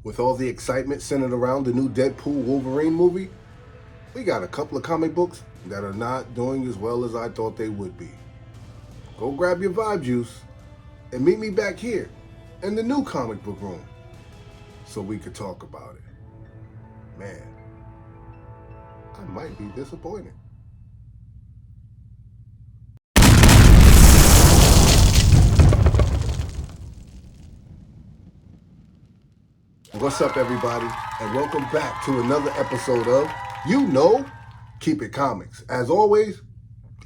With all the excitement centered around the new Deadpool Wolverine movie, we got a couple of comic books that are not doing as well as I thought they would be. Go grab your vibe juice and meet me back here in the new comic book room so we could talk about it. Man, I might be disappointed. What's up, everybody, and welcome back to another episode of Keep It Comics. As always,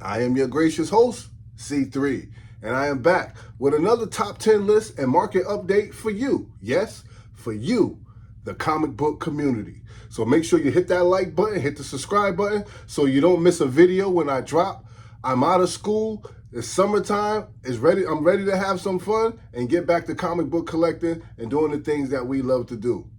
I am your gracious host, C3, and I am back with another top 10 list and market update for you. Yes, for you, the comic book community. So make sure you hit that like button, hit the subscribe button so you don't miss a video when I drop. I'm out of school. It's summertime. I'm ready to have some fun and get back to comic book collecting and doing the things that we love to do.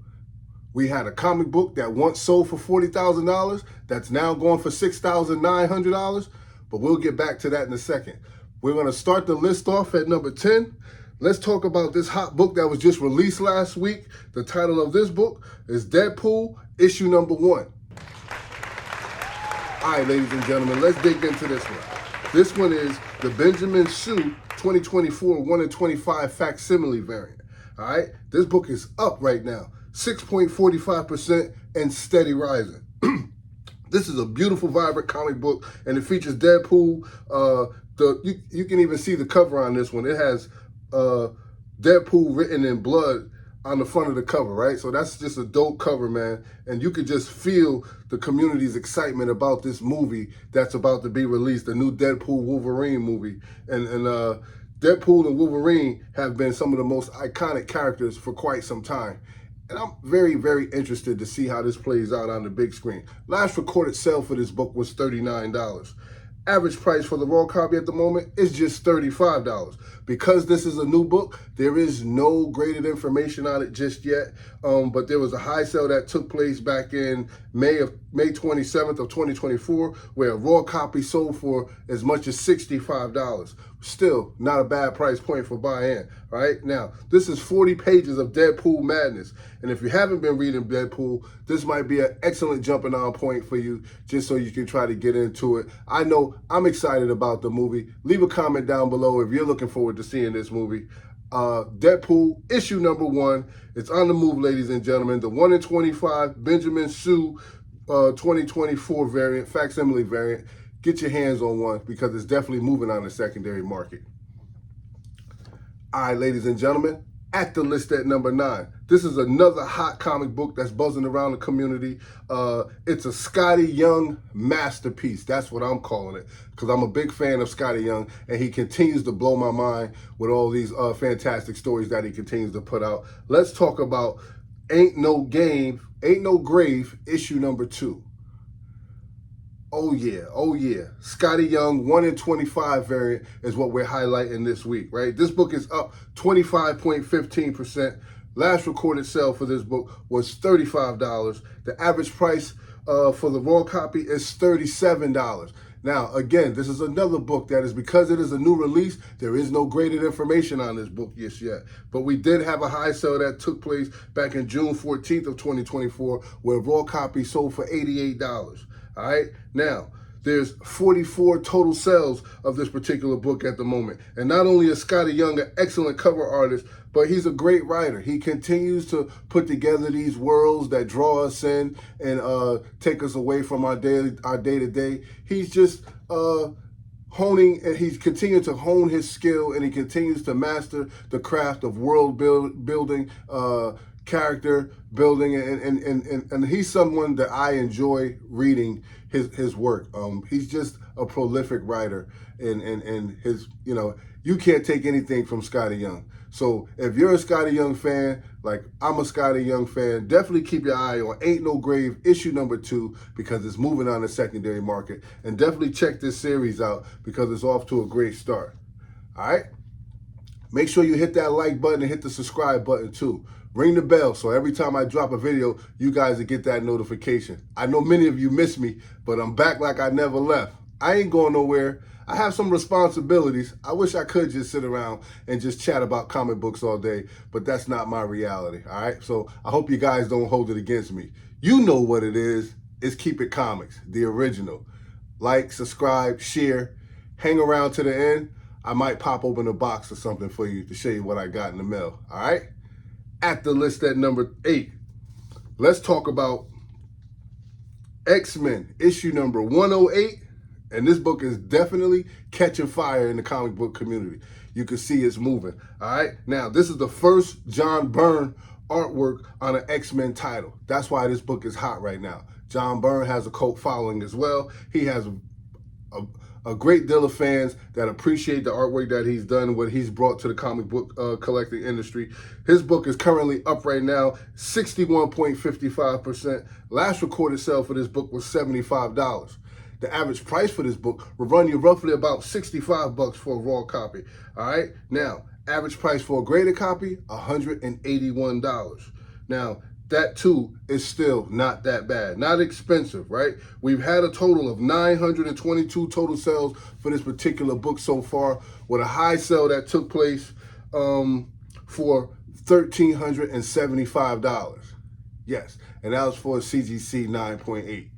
We had a comic book that once sold for $40,000 that's now going for $6,900, but we'll get back to that in a second. We're going to start the list off at number 10. Let's talk about this hot book that was just released last week. The title of this book is Deadpool, issue number 1. All right, ladies and gentlemen, let's dig into this one. This one is the Benjamin Sue 2024 1 in 25 facsimile variant. All right, this book is up right now, 6.45% and steady rising. This is a beautiful, vibrant comic book, and it features Deadpool. You can even see the cover on this one. It has Deadpool written in blood on the front of the cover, right? So that's just a dope cover, man. And you could just feel the community's excitement about this movie that's about to be released, the new Deadpool Wolverine movie. And Deadpool and Wolverine have been some of the most iconic characters for quite some time. And I'm very, very interested to see how this plays out on the big screen. Last recorded sale for this book was $39. Average price for the raw copy at the moment is just $35. Because this is a new book, there is no graded information on it just yet. But there was a high sale that took place back in May 27th of 2024, where a raw copy sold for as much as $65. Still not a bad price point for buy-in, right? Now, this is 40 pages of Deadpool madness. And if you haven't been reading Deadpool, this might be an excellent jumping on point for you, just so you can try to get into it. I know I'm excited about the movie. Leave a comment down below if you're looking forward to seeing this movie. Deadpool, issue number 1. It's on the move, ladies and gentlemen. The 1 in 25 Benjamin Sue 2024 variant, facsimile variant. Get your hands on one because it's definitely moving on the secondary market. All right, ladies and gentlemen, at the list at number 9. This is another hot comic book that's buzzing around the community. It's a Scotty Young masterpiece. That's what I'm calling it, because I'm a big fan of Scotty Young, and he continues to blow my mind with all these fantastic stories that he continues to put out. Let's talk about Ain't No Grave, issue number 2. Oh yeah. Scotty Young 1 in 25 variant is what we're highlighting this week, right? This book is up 25.15%. Last recorded sale for this book was $35. The average price for the raw copy is $37. Now, again, this is another book that is, because it is a new release, there is no graded information on this book just yet. But we did have a high sale that took place back in June 14th of 2024, where raw copy sold for $88. All right, now there's 44 total sales of this particular book at the moment. And not only is Scotty Young an excellent cover artist, but he's a great writer. He continues to put together these worlds that draw us in and take us away from our day-to-day. He's just honing, and he's continuing to hone his skill, and he continues to master the craft of world building, character building, and he's someone that I enjoy reading his work. He's just a prolific writer, and his, you can't take anything from Scotty Young. So if you're a Scotty Young fan, like I'm a Scotty Young fan, definitely keep your eye on Ain't No Grave, issue number 2, because it's moving on the secondary market. And definitely check this series out because it's off to a great start. All right? Make sure you hit that like button and hit the subscribe button too. Ring the bell so every time I drop a video, you guys will get that notification. I know many of you miss me, but I'm back like I never left. I ain't going nowhere. I have some responsibilities. I wish I could just sit around and just chat about comic books all day, but that's not my reality, all right? So I hope you guys don't hold it against me. You know what it is. It's Keep It Comics, the original. Like, subscribe, share, hang around to the end. I might pop open a box or something for you to show you what I got in the mail, all right? At the list at number 8, let's talk about X-Men, issue number 108. And this book is definitely catching fire in the comic book community. You can see it's moving, all right? Now, this is the first John Byrne artwork on an X-Men title. That's why this book is hot right now. John Byrne has a cult following as well. He has a great deal of fans that appreciate the artwork that he's done, what he's brought to the comic book collecting industry. His book is currently up right now, 61.55%. Last recorded sale for this book was $75. The average price for this book will run you roughly about $65 for a raw copy. All right. Now, average price for a graded copy, $181. Now, that too is still not that bad, not expensive, right? We've had a total of 922 total sales for this particular book so far, with a high sale that took place for $1,375. Yes, and that was for a CGC 9.8.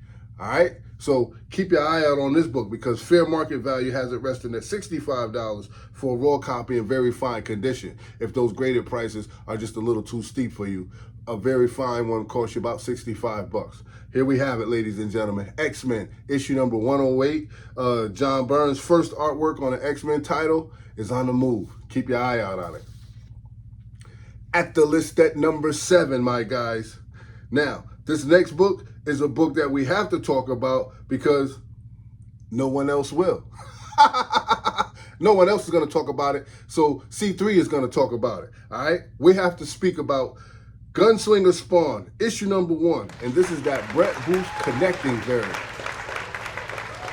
All right. So keep your eye out on this book because fair market value has it resting at $65 for a raw copy in very fine condition. If those graded prices are just a little too steep for you, a very fine one costs you about $65. Here we have it, ladies and gentlemen. X-Men, issue number 108. John Byrne's first artwork on an X-Men title is on the move. Keep your eye out on it. At the list at number 7, my guys. Now, this next book is a book that we have to talk about because no one else will. No one else is going to talk about it, so C3 is going to talk about it, all right? We have to speak about Gunslinger Spawn, issue number 1, and this is that Brett Booth connecting variant.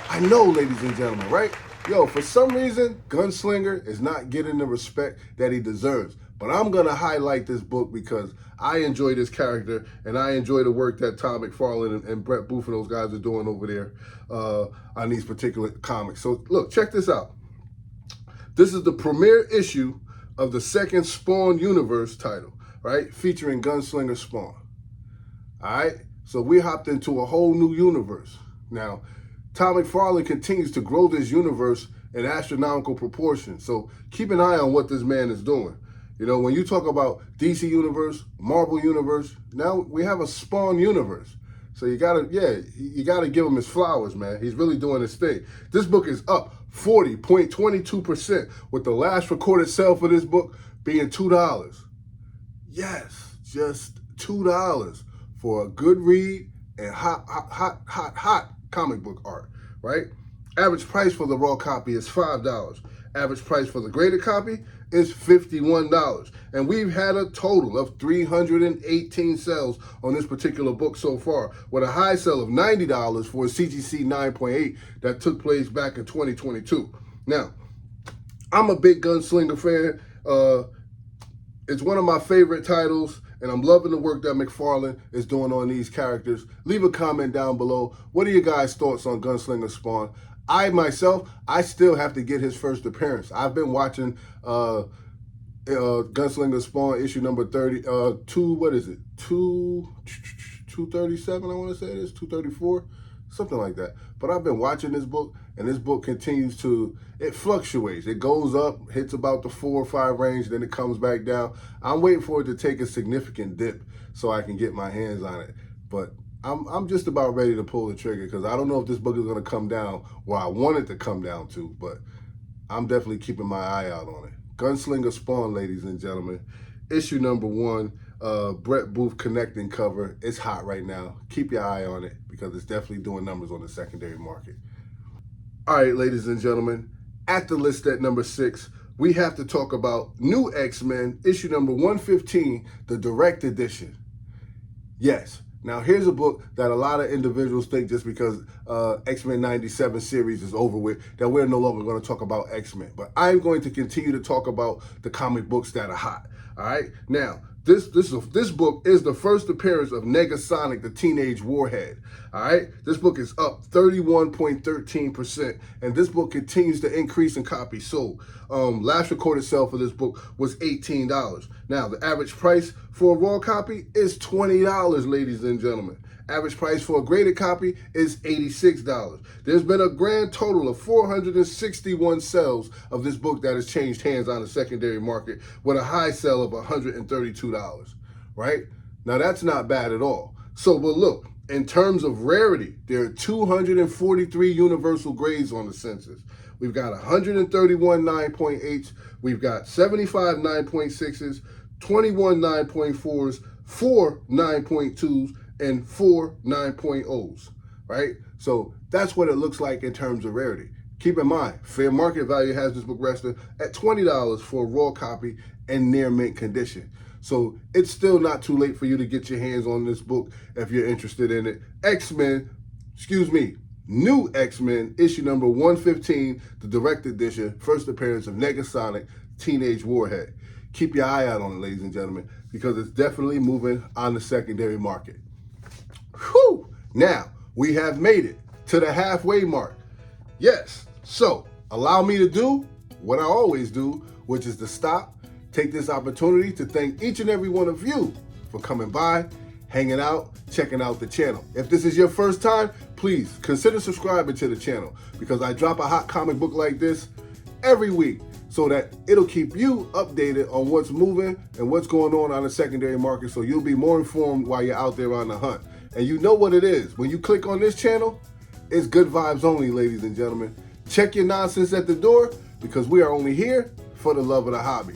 I know, ladies and gentlemen, right? Yo, for some reason, Gunslinger is not getting the respect that he deserves. But I'm going to highlight this book because I enjoy this character and I enjoy the work that Todd McFarlane and Brett Booth and those guys are doing over there on these particular comics. So look, check this out. This is the premiere issue of the second Spawn universe title, right? Featuring Gunslinger Spawn. All right? So we hopped into a whole new universe. Now, Todd McFarlane continues to grow this universe in astronomical proportions. So keep an eye on what this man is doing. You know, when you talk about DC Universe, Marvel Universe, now we have a Spawn universe. So you gotta give him his flowers, man. He's really doing his thing. This book is up 40.22%, with the last recorded sale for this book being $2. Yes, just $2 for a good read and hot comic book art, right? Average price for the raw copy is $5. Average price for the graded copy is $51. And we've had a total of 318 sales on this particular book so far, with a high sale of $90 for a CGC 9.8 that took place back in 2022. Now, I'm a big Gunslinger fan. It's one of my favorite titles, and I'm loving the work that McFarlane is doing on these characters. Leave a comment down below. What are your guys' thoughts on Gunslinger Spawn? I still have to get his first appearance. I've been watching Gunslinger Spawn issue number 237, I want to say it is, 234, something like that. But I've been watching this book, and this book continues to, it fluctuates. It goes up, hits about the 4 or 5 range, then it comes back down. I'm waiting for it to take a significant dip so I can get my hands on it. But I'm just about ready to pull the trigger because I don't know if this book is going to come down where I want it to come down to, but I'm definitely keeping my eye out on it. Gunslinger Spawn, ladies and gentlemen. Issue number 1, Brett Booth connecting cover. It's hot right now. Keep your eye on it because it's definitely doing numbers on the secondary market. All right, ladies and gentlemen, at the list at number 6, we have to talk about New X-Men, issue number 115, the direct edition. Yes. Now, here's a book that a lot of individuals think just because X-Men 97 series is over with, that we're no longer going to talk about X-Men. But I'm going to continue to talk about the comic books that are hot. All right? Now, this book is the first appearance of Negasonic, the Teenage Warhead. All right, this book is up 31.13%, and this book continues to increase in copies sold. Last recorded sale for this book was $18. Now, the average price for a raw copy is $20, ladies and gentlemen. Average price for a graded copy is $86. There's been a grand total of 461 sales of this book that has changed hands on the secondary market, with a high sale of $132, right? Now, that's not bad at all. So, but look, in terms of rarity, there are 243 universal grades on the census. We've got 131 9.8s, we've got 75 9.6s, 21 9.4s, 4 9.2s, and 4 9.0s, right? So that's what it looks like in terms of rarity. Keep in mind, fair market value has this book resting at $20 for a raw copy and near mint condition. So it's still not too late for you to get your hands on this book if you're interested in it. New X-Men, issue number 115, the direct edition, first appearance of Negasonic, Teenage Warhead. Keep your eye out on it, ladies and gentlemen, because it's definitely moving on the secondary market. Whew! Now, we have made it to the halfway mark. Yes, so allow me to do what I always do, which is to stop, take this opportunity to thank each and every one of you for coming by, hanging out, checking out the channel. If this is your first time, please consider subscribing to the channel, because I drop a hot comic book like this every week so that it'll keep you updated on what's moving and what's going on the secondary market, so you'll be more informed while you're out there on the hunt. And you know what it is. When you click on this channel, it's good vibes only, ladies and gentlemen. Check your nonsense at the door, because we are only here for the love of the hobby.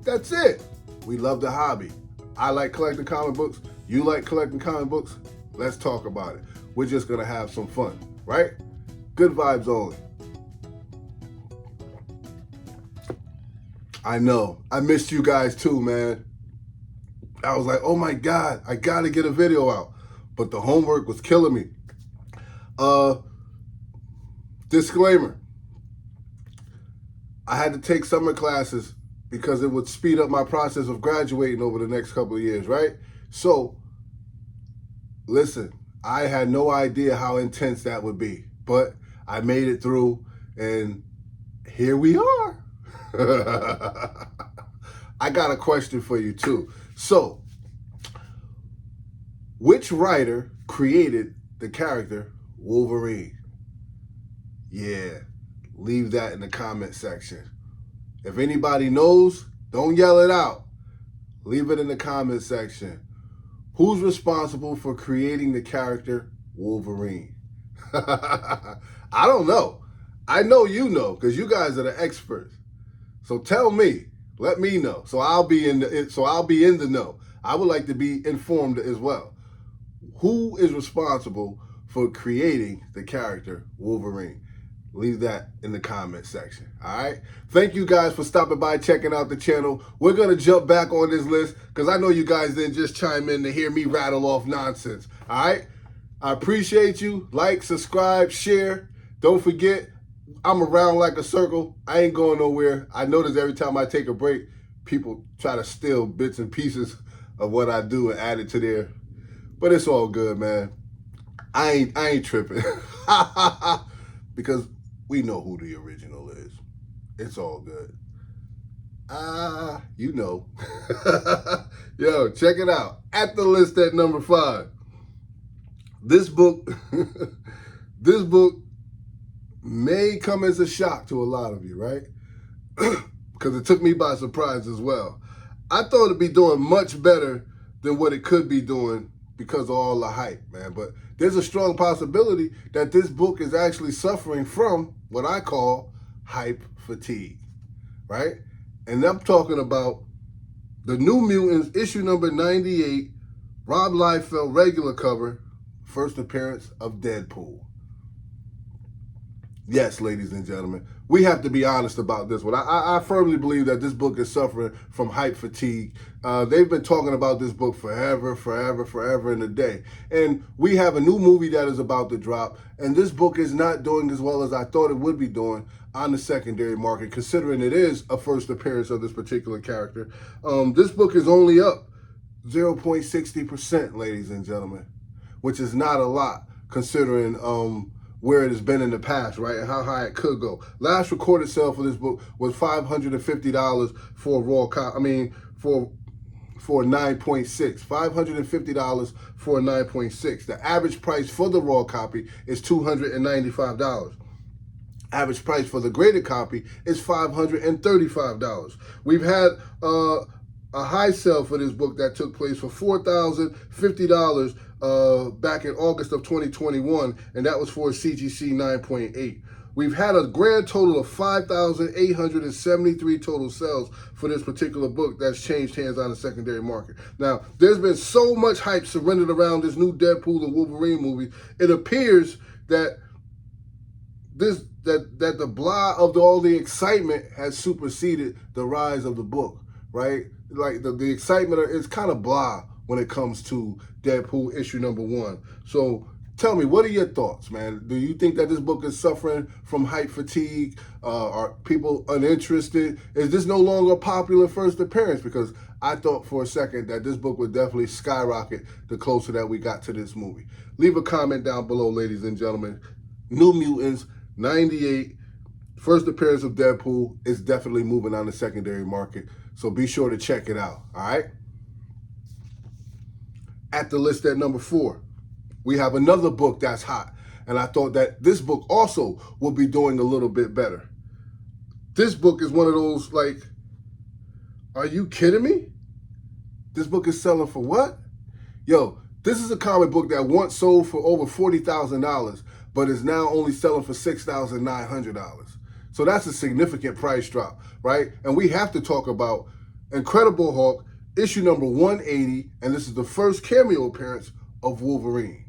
That's it. We love the hobby. I like collecting comic books. You like collecting comic books. Let's talk about it. We're just going to have some fun, right? Good vibes only. I know. I missed you guys too, man. I was like, oh my God, I got to get a video out. But the homework was killing me. Disclaimer. I had to take summer classes because it would speed up my process of graduating over the next couple of years, right? So, listen, I had no idea how intense that would be, but I made it through, and here we are. I got a question for you too. So, which writer created the character Wolverine? Yeah, leave that in the comment section. If anybody knows, don't yell it out. Leave it in the comment section. Who's responsible for creating the character Wolverine? I don't know. I know you know, because you guys are the experts. So tell me, let me know. So I'll be in the know. I would like to be informed as well. Who is responsible for creating the character Wolverine? Leave that in the comment section, all right? Thank you guys for stopping by, checking out the channel. We're going to jump back on this list because I know you guys didn't just chime in to hear me rattle off nonsense, all right? I appreciate you. Like, subscribe, share. Don't forget, I'm around like a circle. I ain't going nowhere. I notice every time I take a break, people try to steal bits and pieces of what I do and add it to their... But it's all good, man. I ain't tripping. Because we know who the original is. It's all good. You know. Yo, check it out. At the list at number 5. This book, this book may come as a shock to a lot of you, right? Because it took me by surprise as well. I thought it'd be doing much better than what it could be doing because of all the hype, man. But there's a strong possibility that this book is actually suffering from what I call hype fatigue, right? And I'm talking about the New Mutants, issue number 98, Rob Liefeld regular cover, first appearance of Deadpool. Yes, ladies and gentlemen, we have to be honest about this one. I firmly believe that this book is suffering from hype fatigue. They've been talking about this book forever in a day. And we have a new movie that is about to drop, and this book is not doing as well as I thought it would be doing on the secondary market, considering it is a first appearance of this particular character. This book is only up 0.60%, ladies and gentlemen, which is not a lot considering where it has been in the past, right, and how high it could go. Last recorded sale for this book was $550 for a raw copy. I mean, for 9.6, $550 for a 9.6. The average price for the raw copy is $295. Average price for the graded copy is $535. We've had a high sale for this book that took place for $4,050 back in August of 2021, and that was for a CGC 9.8. We've had a grand total of 5,873 total sales for this particular book that's changed hands on the secondary market. Now, there's been so much hype surrendered around this new Deadpool and Wolverine movie. It appears that that the blah of all the excitement has superseded the rise of the book, right? Like the excitement is kind of blah when it comes to Deadpool issue number 1. So tell me, what are your thoughts, man? Do you think that this book is suffering from hype fatigue? Are people uninterested? Is this no longer a popular first appearance? Because I thought for a second that this book would definitely skyrocket the closer that we got to this movie. Leave a comment down below, ladies and gentlemen. New Mutants, 98, first appearance of Deadpool is definitely moving on the secondary market. So be sure to check it out, all right? At the list at number 4, we have another book that's hot. And I thought that this book also will be doing a little bit better. This book is one of those, like, are you kidding me? This book is selling for what? Yo, this is a comic book that once sold for over $40,000, but is now only selling for $6,900. So that's a significant price drop, right? And we have to talk about Incredible Hulk, issue number 180, and this is the first cameo appearance of Wolverine.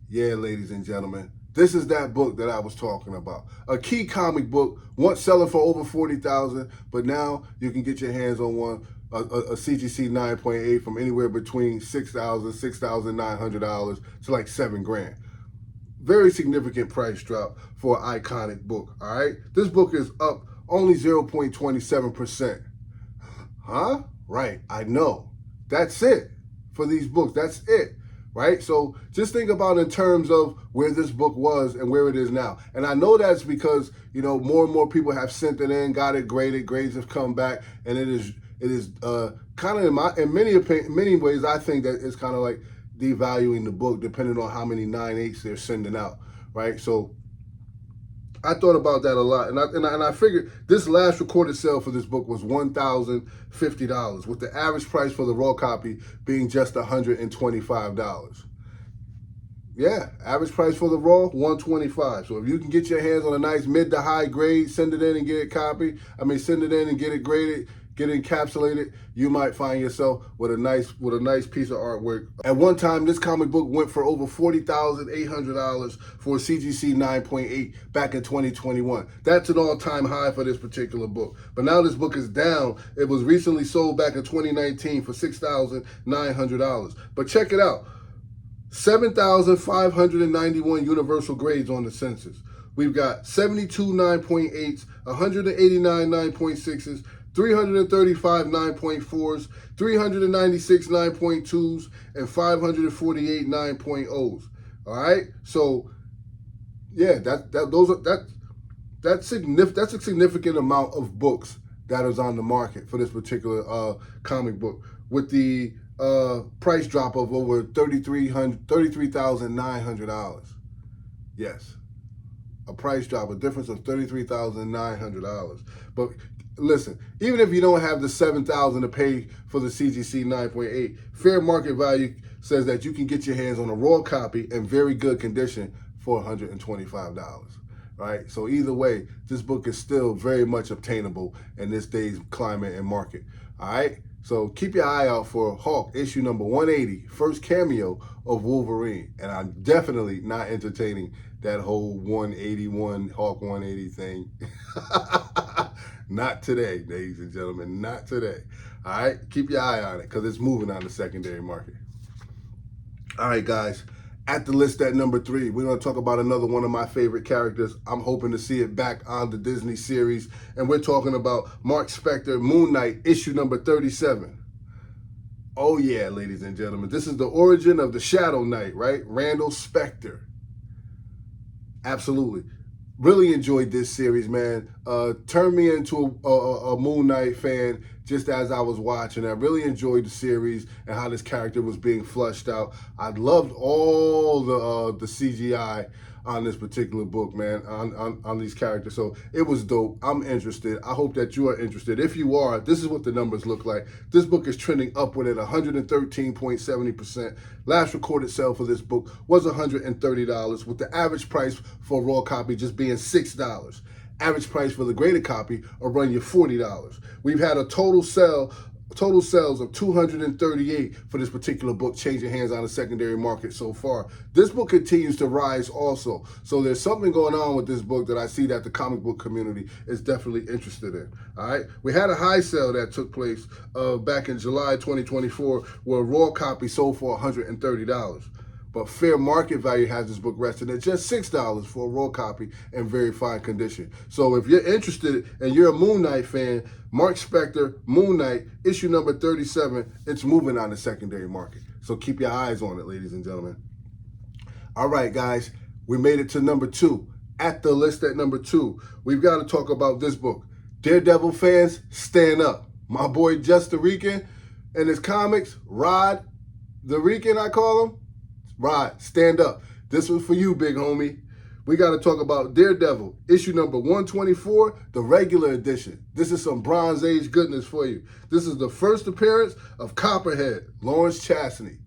Yeah, ladies and gentlemen, this is that book that I was talking about. A key comic book, once selling for over $40,000, but now you can get your hands on one, a CGC 9.8 from anywhere between $6,000, $6,900 to like $7,000. Very significant price drop for an iconic book, all right? This book is up only 0.27%. Huh? Right, I know. That's it for these books. That's it, right? So just think about in terms of where this book was and where it is now. And I know that's because, you know, more and more people have sent it in, got it graded, grades have come back, and it is kind of, in many ways, I think that it's kind of like devaluing the book depending on how many 9/8 they're sending out, right? So I thought about that a lot, and I figured this last recorded sale for this book was $1,050, with the average price for the raw copy being just $125. Yeah, average price for the raw, $125. So if you can get your hands on a nice mid to high grade, send it in and get it copied. Send it in and get it graded, get it encapsulated, you might find yourself with a nice piece of artwork. At one time, this comic book went for over $40,800 for a CGC 9.8 back in 2021. That's an all-time high for this particular book. But now this book is down. It was recently sold back in 2019 for $6,900. But check it out. 7,591 universal grades on the census. We've got 72 9.8s, 189 9.6s, 335 9.4s, 396 9.2s, and 548 9.0s. All right, so yeah, that's a significant amount of books that is on the market for this particular comic book, with the price drop of over $33,900. Yes, a price drop, a difference of $33,900. But listen, even if you don't have the $7,000 to pay for the CGC 9.8, fair market value says that you can get your hands on a raw copy in very good condition for $125, right? So either way, this book is still very much obtainable in this day's climate and market, all right? So keep your eye out for Hulk, issue number 180, first cameo of Wolverine. And I'm definitely not entertaining that whole 181, Hulk 180 thing. Not today, ladies and gentlemen, not today. All right, keep your eye on it because it's moving on the secondary market. All right, guys, at the list at number 3, we're going to talk about another one of my favorite characters. I'm hoping to see it back on the Disney series, and we're talking about Mark Spector, Moon Knight, issue number 37. Oh yeah, ladies and gentlemen, this is the origin of the Shadow Knight, right? Randall Specter. Absolutely. Really enjoyed this series, man. Turned me into a Moon Knight fan just as I was watching. I really enjoyed the series and how this character was being flushed out. I loved all the CGI on this particular book, man, on these characters. So it was dope. I'm interested. I hope that you are interested. If you are, this is what the numbers look like. This book is trending upward at 113.70%. Last recorded sale for this book was $130, with the average price for a raw copy just being $6. Average price for the graded copy will run you $40. We've had a total sales of 238 for this particular book changing hands on the secondary market so far. This book continues to rise also. So there's something going on with this book that I see that the comic book community is definitely interested in. All right. We had a high sale that took place back in July 2024 where a raw copy sold for $130. But fair market value has this book resting at just $6 for a raw copy in very fine condition. So if you're interested and you're a Moon Knight fan, Mark Spector, Moon Knight, issue number 37, it's moving on the secondary market. So keep your eyes on it, ladies and gentlemen. All right, guys, we made it to number 2. At the list at number 2, we've got to talk about this book. Daredevil fans, stand up. My boy Just the Rican and his comics, Rod the Rican, I call him. Rod, stand up. This was for you, big homie. We got to talk about Daredevil, issue number 124, the regular edition. This is some Bronze Age goodness for you. This is the first appearance of Copperhead, Lawrence Chastity.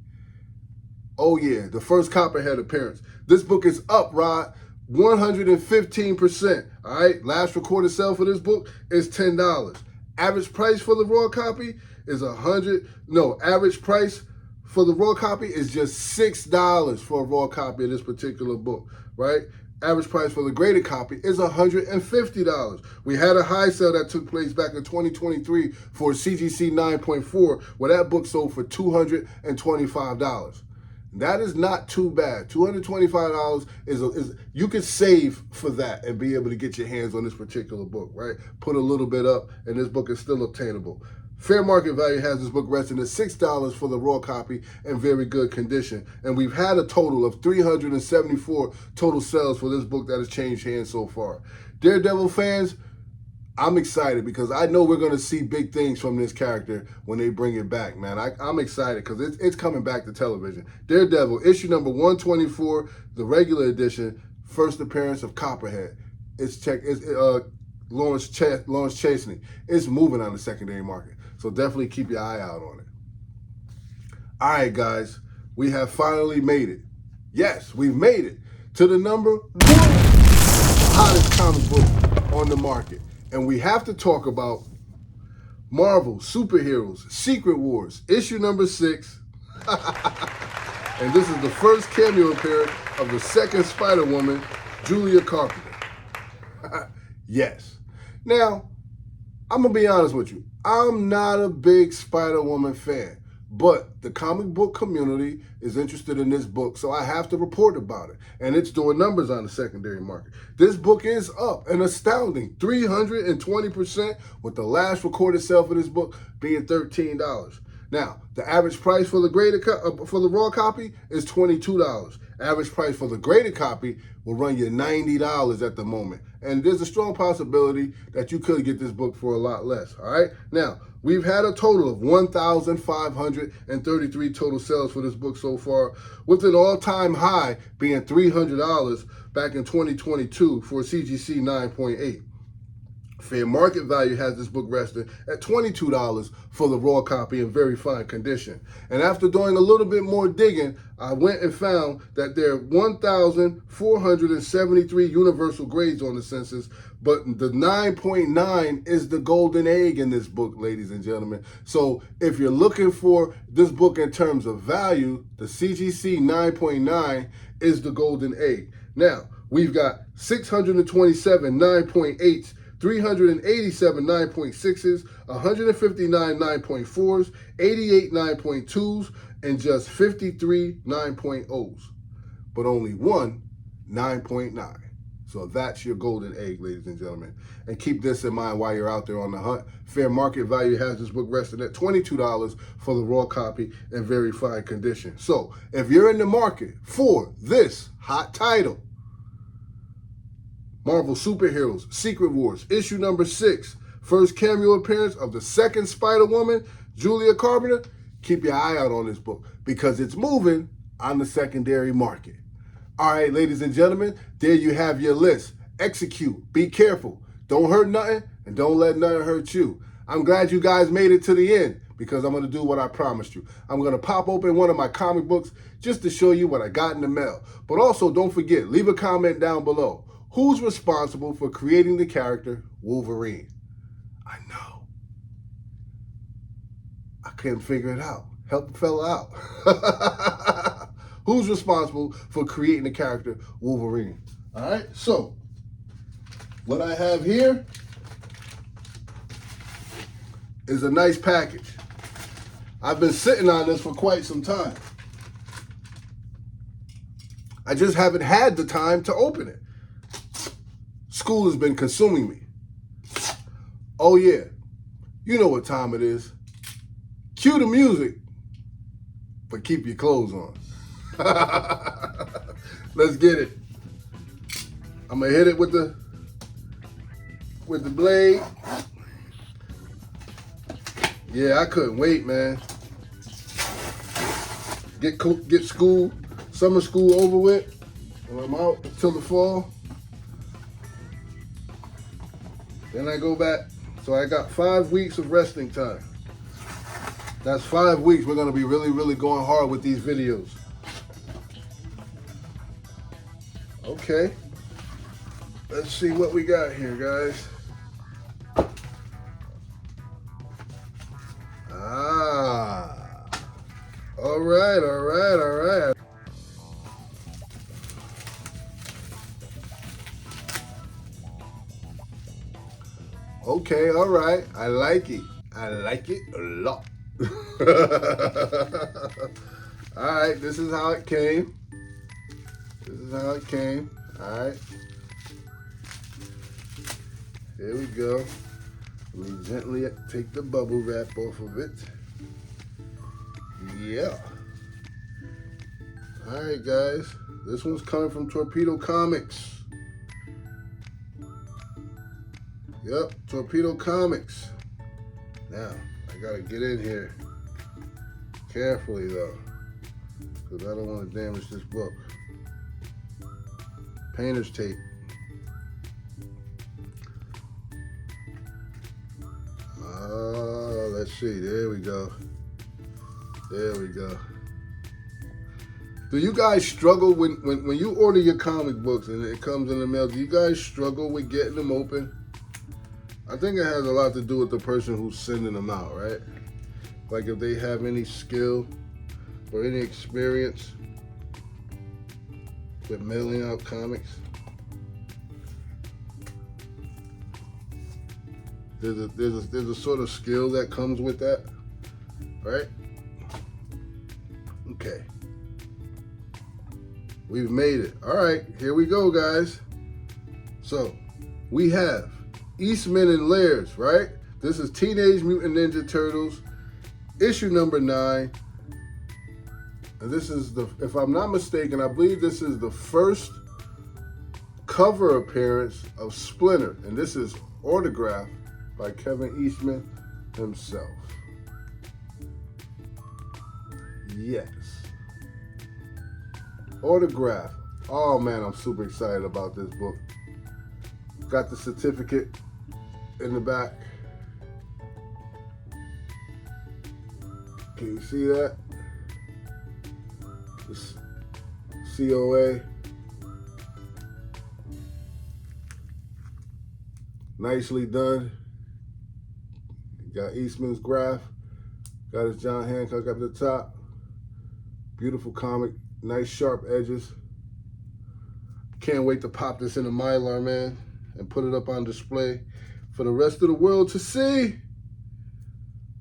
Oh yeah, the first Copperhead appearance. This book is up, Rod, 115%. All right, last recorded sale for this book is $10. Average price for the raw copy is average price for the raw copy is just $6 for a raw copy of this particular book, right? Average price for the graded copy is $150. We had a high sale that took place back in 2023 for CGC 9.4, where that book sold for $225. That is not too bad. $225 is you could save for that and be able to get your hands on this particular book, right? Put a little bit up, and this book is still obtainable. Fair market value has this book resting at $6 for the raw copy in very good condition. And we've had a total of 374 total sales for this book that has changed hands so far. Daredevil fans, I'm excited because I know we're going to see big things from this character when they bring it back, man. I'm excited because it's coming back to television. Daredevil, issue number 124, the regular edition, first appearance of Copperhead. It's Lawrence Chastity. It's moving on the secondary market. So definitely keep your eye out on it. All right, guys, we have finally made it. Yes, we've made it to the number 1 hottest comic book on the market. And we have to talk about Marvel Superheroes Secret Wars, issue number 6. And this is the first cameo appearance of the second Spider-Woman, Julia Carpenter. Yes. Now, I'm going to be honest with you. I'm not a big Spider-Woman fan, but the comic book community is interested in this book, so I have to report about it. And it's doing numbers on the secondary market. This book is up an astounding 320%, with the last recorded sale for this book being $13. Now, the average price for the raw copy is $22. Average price for the graded copy will run you $90 at the moment. And there's a strong possibility that you could get this book for a lot less, all right? Now, we've had a total of 1,533 total sales for this book so far, with an all-time high being $300 back in 2022 for CGC 9.8. Fair market value has this book resting at $22 for the raw copy in very fine condition. And after doing a little bit more digging, I went and found that there are 1,473 universal grades on the census, but the 9.9 is the golden egg in this book, ladies and gentlemen. So if you're looking for this book in terms of value, the CGC 9.9 is the golden egg. Now, we've got 627 9.8s, 387 9.6s, 159 9.4s, 88 9.2s, and just 53 9.0s, but only one 9.9. So that's your golden egg, ladies and gentlemen. And keep this in mind while you're out there on the hunt. Fair market value has this book resting at $22 for the raw copy in very fine condition. So if you're in the market for this hot title, Marvel Superheroes Secret Wars, issue number 6, first cameo appearance of the second Spider-Woman, Julia Carpenter, keep your eye out on this book because it's moving on the secondary market. All right, ladies and gentlemen, there you have your list. Execute. Be careful. Don't hurt nothing, and don't let nothing hurt you. I'm glad you guys made it to the end because I'm going to do what I promised you. I'm going to pop open one of my comic books just to show you what I got in the mail. But also, don't forget, leave a comment down below. Who's responsible for creating the character Wolverine? I know. I couldn't figure it out. Help a fella out. Who's responsible for creating the character Wolverine? All right, so what I have here is a nice package. I've been sitting on this for quite some time. I just haven't had the time to open it. School has been consuming me. Oh yeah, you know what time it is. Cue the music, but keep your clothes on. Let's get it. I'm gonna hit it with the blade. Yeah, I couldn't wait, man. Get school, summer school over with, and I'm out until the fall. Then I go back. So I got 5 weeks of resting time. That's 5 weeks. We're gonna be really, really going hard with these videos. Okay, let's see what we got here, guys. All right. Okay, all right, I like it. I like it a lot. All right, this is how it came. All right. Here we go. Let me gently take the bubble wrap off of it. Yeah. All right, guys. This one's coming from Torpedo Comics. Yep, Torpedo Comics. Now, I gotta get in here carefully though, because I don't want to damage this book. Painter's tape. Let's see. There we go. Do you guys struggle when you order your comic books and it comes in the mail? Do you guys struggle with getting them open? I think it has a lot to do with the person who's sending them out, right? Like if they have any skill or any experience with mailing out comics. There's a sort of skill that comes with that, right? Okay. We've made it. All right, here we go, guys. So we have Eastman and Lairs, right? This is Teenage Mutant Ninja Turtles, issue number 9. And this is if I'm not mistaken, I believe this is the first cover appearance of Splinter. And this is autographed by Kevin Eastman himself. Yes. Autograph. Oh man, I'm super excited about this book. Got the certificate in the back. Can you see that? This COA. Nicely done. Got Eastman's graph. Got his John Hancock up at the top. Beautiful comic. Nice sharp edges. Can't wait to pop this in a Mylar, man, and put it up on display for the rest of the world to see.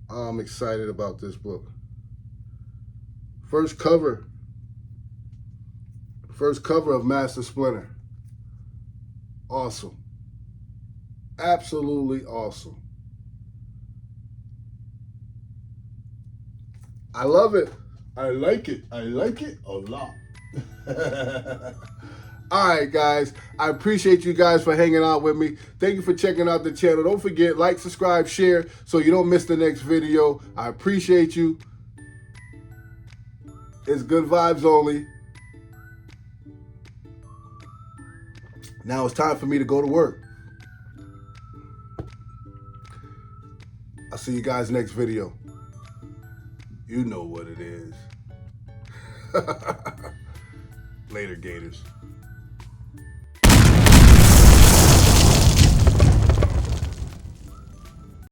Oh, I'm excited about this book. First cover of Master Splinter. Awesome. Absolutely awesome. I love it. I like it. I like it a lot. All right, guys. I appreciate you guys for hanging out with me. Thank you for checking out the channel. Don't forget, like, subscribe, share so you don't miss the next video. I appreciate you. It's good vibes only. Now it's time for me to go to work. I'll see you guys next video. You know what it is. Later, Gators.